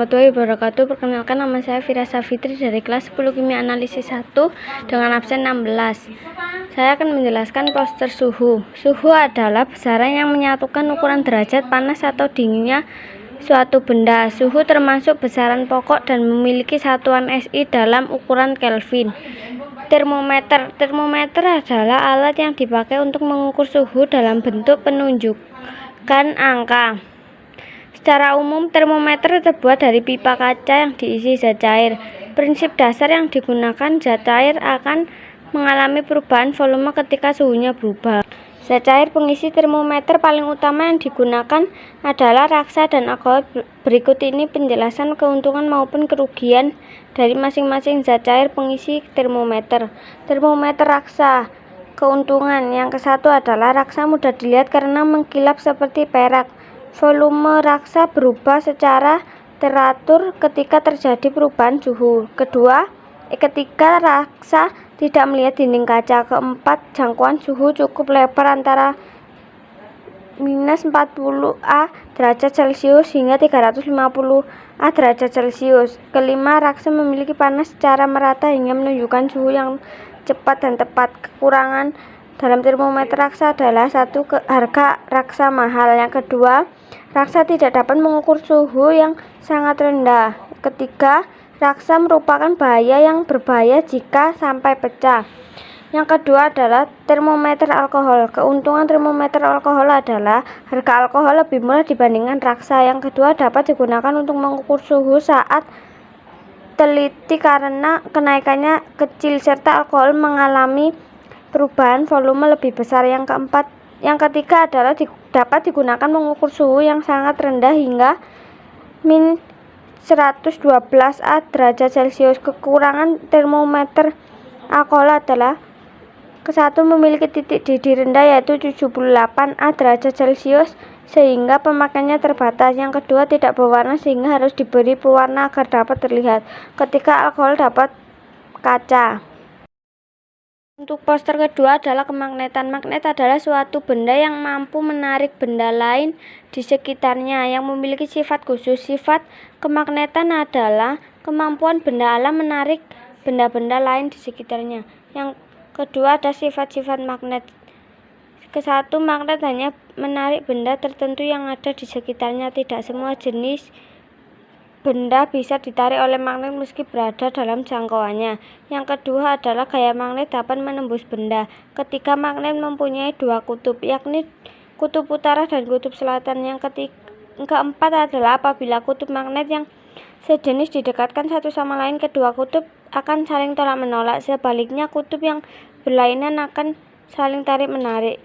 warahmatullahi wabarakatuh. Perkenalkan, nama saya Fira Safitri dari kelas 10 Kimia Analisis 1 dengan absen 16. Saya akan menjelaskan poster suhu. Suhu adalah besaran yang menyatukan ukuran derajat panas atau dinginnya suatu benda. Suhu termasuk besaran pokok dan memiliki satuan SI dalam ukuran Kelvin. Termometer. Termometer adalah alat yang dipakai untuk mengukur suhu dalam bentuk penunjukan angka. Secara umum, termometer terbuat dari pipa kaca yang diisi zat cair. Prinsip dasar yang digunakan, zat cair akan mengalami perubahan volume ketika suhunya berubah. Zat cair pengisi termometer paling utama yang digunakan adalah raksa dan alkohol. Berikut ini penjelasan keuntungan maupun kerugian dari masing-masing zat cair pengisi termometer. Termometer raksa. Keuntungan yang ke-1 adalah raksa mudah dilihat karena mengkilap seperti perak. Volume raksa berubah secara teratur ketika terjadi perubahan suhu. Kedua, ketika raksa tidak melihat dinding kaca. Keempat, jangkauan suhu cukup lebar antara minus 40°A derajat Celcius hingga 350°A derajat Celcius. Kelima, raksa memiliki panas secara merata hingga menunjukkan suhu yang cepat dan tepat. Kekurangan dalam termometer raksa adalah harga raksa mahal. Yang kedua, raksa tidak dapat mengukur suhu yang sangat rendah. Ketiga, raksa merupakan bahaya yang berbahaya jika sampai pecah. Yang kedua adalah termometer alkohol. Keuntungan termometer alkohol adalah harga alkohol lebih murah dibandingkan raksa. Yang kedua, dapat digunakan untuk mengukur suhu saat teliti karena kenaikannya kecil serta alkohol mengalami perubahan volume lebih besar. Yang ketiga adalah dapat digunakan mengukur suhu yang sangat rendah hingga min 112°A derajat Celcius. Kekurangan termometer alkohol adalah ke-1 memiliki titik didih rendah yaitu 78°A derajat Celcius sehingga pemakaiannya terbatas. Yang kedua, tidak berwarna sehingga harus diberi pewarna agar dapat terlihat. Ketika alkohol dapat kaca. Untuk poster kedua adalah kemagnetan. Magnet adalah suatu benda yang mampu menarik benda lain di sekitarnya yang memiliki sifat khusus. Sifat kemagnetan adalah kemampuan benda alam menarik benda-benda lain di sekitarnya. Yang kedua ada sifat-sifat magnet. Ke-1, magnet hanya menarik benda tertentu yang ada di sekitarnya. Tidak semua jenis benda bisa ditarik oleh magnet meski berada dalam jangkauannya. Yang kedua adalah gaya magnet dapat menembus benda. Ketiga, magnet mempunyai dua kutub, yakni kutub utara dan kutub selatan. Yang keempat adalah apabila kutub magnet yang sejenis didekatkan satu sama lain, kedua kutub akan saling tolak menolak. Sebaliknya, kutub yang berlainan akan saling tarik menarik.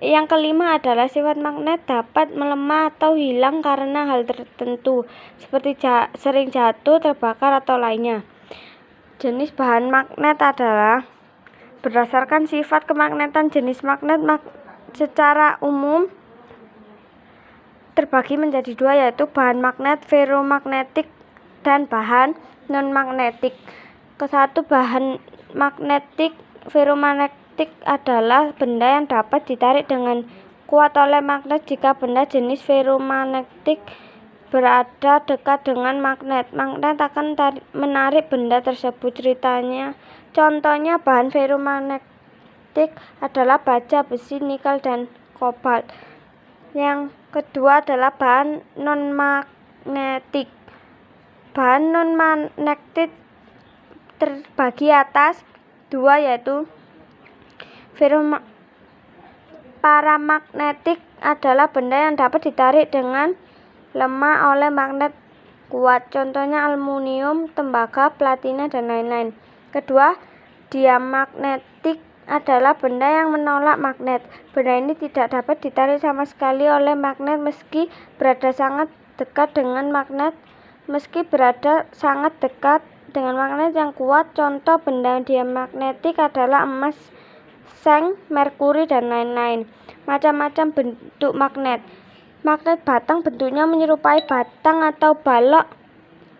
Yang kelima adalah sifat magnet dapat melemah atau hilang karena hal tertentu, seperti sering jatuh, terbakar, atau lainnya. Jenis bahan magnet adalah berdasarkan sifat kemagnetan. Jenis magnet secara umum terbagi menjadi dua, yaitu bahan magnet ferromagnetik dan bahan non-magnetik. Ke-1, bahan magnetik ferromagnetik adalah benda yang dapat ditarik dengan kuat oleh magnet. Jika benda jenis ferromagnetik berada dekat dengan magnet, magnet akan menarik benda tersebut. Contohnya bahan ferromagnetik adalah baja, besi, nikel, dan kobalt. Yang kedua adalah bahan non-magnetik. Bahan non-magnetik terbagi atas dua, yaitu paramagnetik adalah benda yang dapat ditarik dengan lemah oleh magnet kuat. Contohnya aluminium, tembaga, platina, dan lain-lain. Kedua, diamagnetik adalah benda yang menolak magnet. Benda ini tidak dapat ditarik sama sekali oleh magnet meski berada sangat dekat dengan magnet yang kuat. Contoh benda diamagnetik adalah emas, seng, merkuri, dan lain-lain. Macam-macam bentuk magnet. Magnet batang bentuknya menyerupai batang atau balok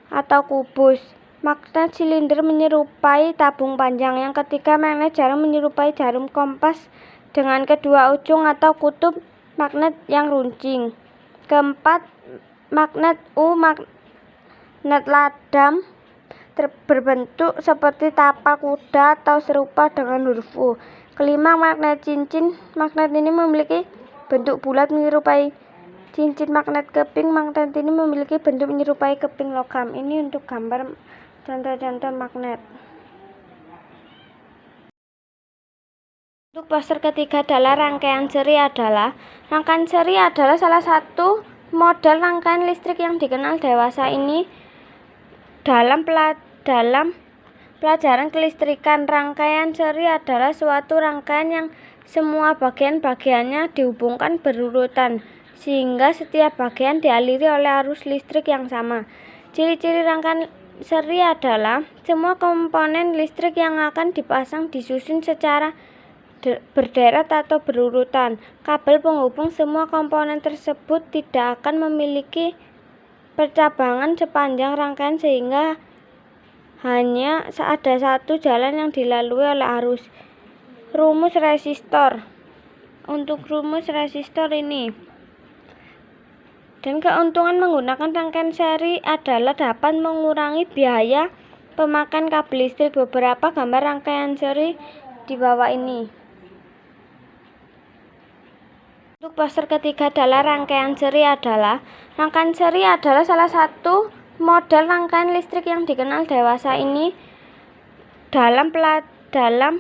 atau kubus. Magnet silinder menyerupai tabung panjang. Yang ketiga, magnet jarum menyerupai jarum kompas dengan kedua ujung atau kutub magnet yang runcing. Keempat, magnet U, magnet ladam berbentuk seperti tapal kuda atau serupa dengan huruf U. Kelima, magnet cincin. Magnet ini memiliki bentuk bulat menyerupai cincin magnet keping. Magnet ini memiliki bentuk menyerupai keping logam. Ini untuk gambar contoh-contoh magnet. Untuk poster ketiga adalah rangkaian seri. Rangkaian seri adalah salah satu model rangkaian listrik yang dikenal dewasa ini dalam pelajaran kelistrikan. Rangkaian seri adalah suatu rangkaian yang semua bagian-bagiannya dihubungkan berurutan, sehingga setiap bagian dialiri oleh arus listrik yang sama. Ciri-ciri rangkaian seri adalah semua komponen listrik yang akan dipasang disusun secara berderet atau berurutan. Kabel penghubung semua komponen tersebut tidak akan memiliki percabangan sepanjang rangkaian, sehingga hanya ada satu jalan yang dilalui oleh arus. Rumus resistor. Untuk rumus resistor ini, dan keuntungan menggunakan rangkaian seri adalah dapat mengurangi biaya pemakaian kabel listrik. Beberapa gambar rangkaian seri di bawah ini. Untuk poster ketiga adalah rangkaian seri. Rangkaian seri adalah salah satu model rangkaian listrik yang dikenal dewasa ini dalam pelajaran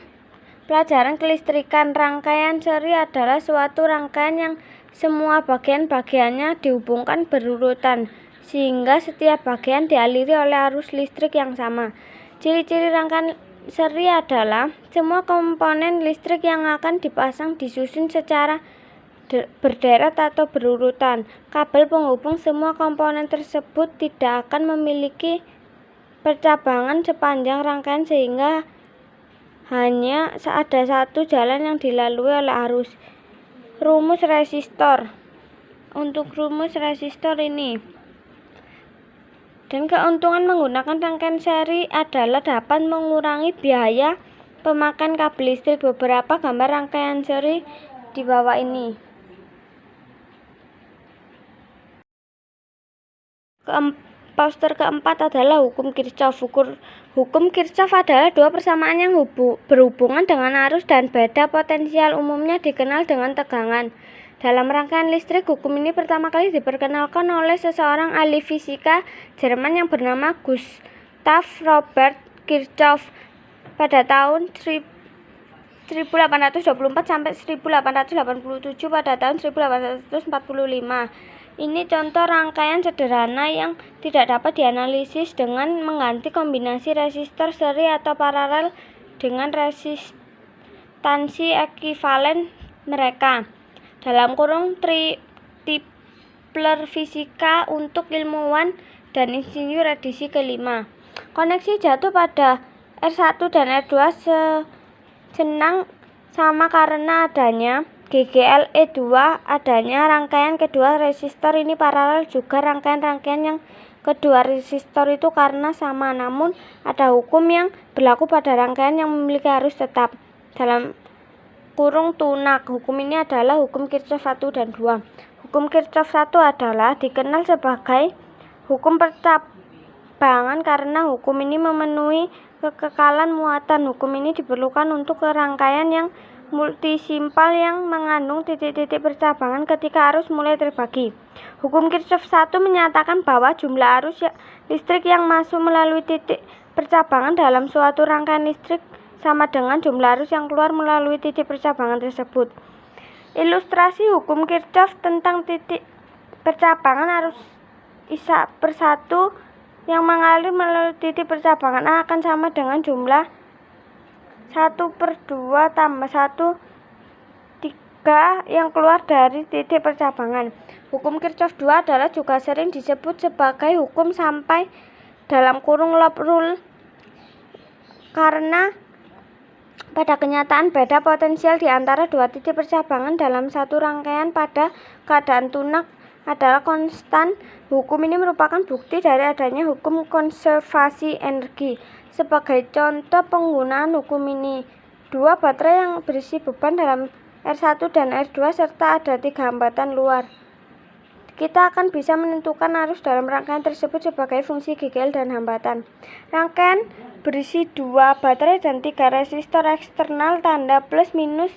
kelistrikan. Rangkaian seri adalah suatu rangkaian yang semua bagian-bagiannya dihubungkan berurutan, sehingga setiap bagian dialiri oleh arus listrik yang sama. Ciri-ciri rangkaian seri adalah semua komponen listrik yang akan dipasang disusun secara berderet atau berurutan. Kabel penghubung semua komponen tersebut tidak akan memiliki percabangan sepanjang rangkaian, sehingga hanya ada satu jalan yang dilalui oleh arus. Rumus resistor. Untuk rumus resistor ini, dan keuntungan menggunakan rangkaian seri adalah dapat mengurangi biaya pemakaian kabel listrik. Beberapa gambar rangkaian seri di bawah ini. Poster keempat adalah hukum Kirchhoff. Hukum Kirchhoff adalah dua persamaan yang berhubungan dengan arus dan beda potensial, umumnya dikenal dengan tegangan. Dalam rangkaian listrik, hukum ini pertama kali diperkenalkan oleh seseorang ahli fisika Jerman yang bernama Gustav Robert Kirchhoff pada tahun 1824 sampai 1887. Pada tahun 1845. Ini contoh rangkaian sederhana yang tidak dapat dianalisis dengan mengganti kombinasi resistor seri atau paralel dengan resistansi ekivalen mereka. Dalam kurung Tipler Fisika untuk ilmuwan dan insinyur edisi kelima. Koneksi jatuh pada R1 dan R2 senang sama karena adanya GGLE2, adanya rangkaian kedua resistor ini paralel. Juga rangkaian-rangkaian yang kedua resistor itu karena sama, namun ada hukum yang berlaku pada rangkaian yang memiliki arus tetap. Dalam kurung tunak, hukum ini adalah hukum Kirchhoff 1 dan 2. Hukum Kirchhoff 1 adalah dikenal sebagai hukum percabangan karena hukum ini memenuhi kekekalan muatan. Hukum ini diperlukan untuk rangkaian yang multisimpal yang mengandung titik-titik percabangan ketika arus mulai terbagi. Hukum Kirchhoff 1 menyatakan bahwa jumlah arus listrik yang masuk melalui titik percabangan dalam suatu rangkaian listrik sama dengan jumlah arus yang keluar melalui titik percabangan tersebut. Ilustrasi hukum Kirchhoff tentang titik percabangan arus I/1 yang mengalir melalui titik percabangan A akan sama dengan jumlah 1/2 tambah 1/3 yang keluar dari titik percabangan. Hukum Kirchhoff 2 adalah juga sering disebut sebagai hukum sampai dalam kurung loop rule karena pada kenyataan beda potensial di antara dua titik percabangan dalam satu rangkaian pada keadaan tunak adalah konstan. Hukum ini merupakan bukti dari adanya hukum konservasi energi. Sebagai contoh penggunaan hukum ini, dua baterai yang berisi beban dalam R1 dan R2 serta ada 3 hambatan luar. kita akan bisa menentukan arus dalam rangkaian tersebut sebagai fungsi GGL dan hambatan. Rangkaian berisi 2 baterai dan 3 resistor eksternal. Tanda plus minus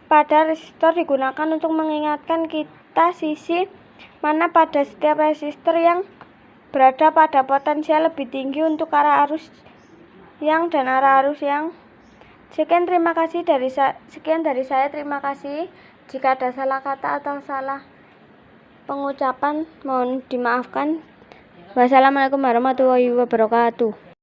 pada resistor digunakan untuk mengingatkan kita sisi mana pada setiap resistor yang berada pada potensial lebih tinggi untuk arah arus yang dan arah arus yang. Sekian dari saya. Terima kasih. Jika ada salah kata atau salah pengucapan mohon dimaafkan. Wassalamualaikum warahmatullahi wabarakatuh.